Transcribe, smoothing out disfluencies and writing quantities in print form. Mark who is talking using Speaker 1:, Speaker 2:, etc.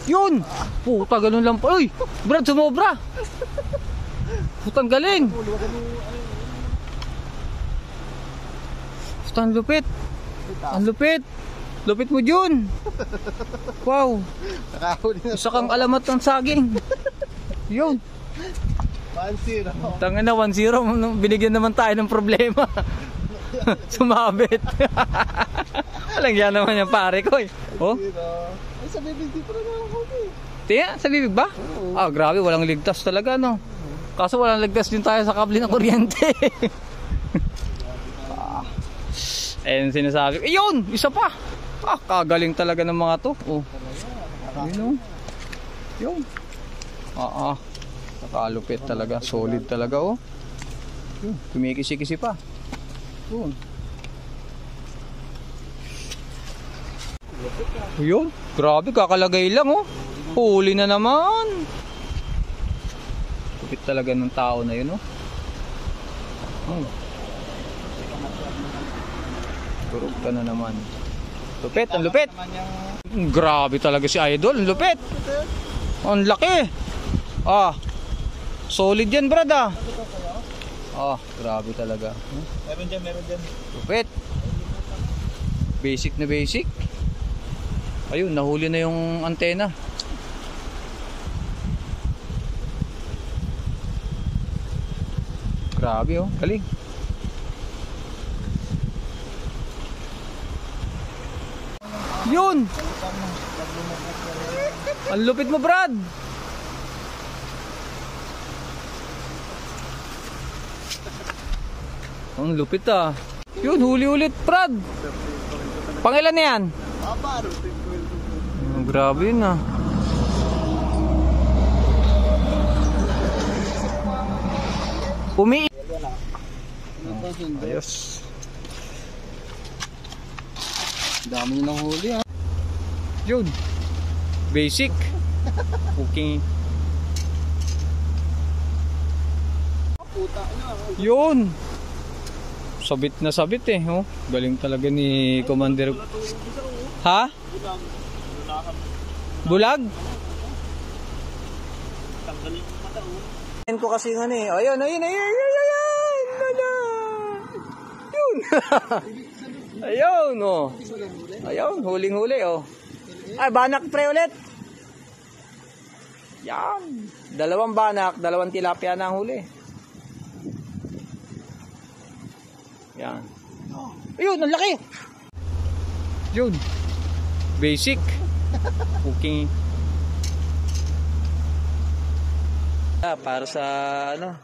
Speaker 1: Yun! Puta, ganun lang pa. Uy! Brad, sumobra! Putang galing! Puta, ang lupit! Ang lupit! Lupit mo, Jun! Wow! Isa kang alamat ng saging! Yun!
Speaker 2: 1-0.
Speaker 1: Tangin na, 1-0. Binigyan naman tayo ng problema. Sumabit. Walang yan naman yung pare ko eh. Oh?
Speaker 2: Ay, sa bibig di pa naman ako eh.
Speaker 1: Tiya, sa bibig ba? Ah, grabe, walang ligtas talaga, no? Kaso walang ligtas din tayo sa kable ng kuryente. Ayun sinasabi ko. Yun! Isa pa! Ah, kagaling talaga ng mga to. Oh. Yun, oh. Yun. Nakalupit talaga. Solid talaga, oh. Yun. Kumikisi-kisi pa. Yun. Yun. Grabe, kakalagay lang, oh. Huli na naman. Lupit talaga ng tao na yun, oh. Turog ka na naman. Lupit, ang lupit. Grabe talaga si Idol, ang lupit. Ang laki. Ah. Solid yan, brad, ah. Ah, grabe talaga.
Speaker 2: Meron dyan.
Speaker 1: Lupit. Basic na basic. Ayun, nahuli na yung antena. Grabe, oh, galing. Yun! Ang lupit mo, Brad! Ang lupit, ah. Yun, huli ulit, Brad! Pangilan na yan? Grabe yun, ah. Ayos.
Speaker 2: Dami nang huli, ha.
Speaker 1: Yun. Basic. Okay. Yun. Sabit na sabit eh. Oh. Galing talaga ni Commander. Ha? Bulag? Ayun ko kasi nga eh. Ayun. Yun. Ayun, oh. Ayun, huling-huli, oh. Ay, banak pre ulit. Yan. 2 banak, 2 tilapia na ang huli. Yan. Ayun, ang laki. Yun. Basic. Cooking. Para sa ano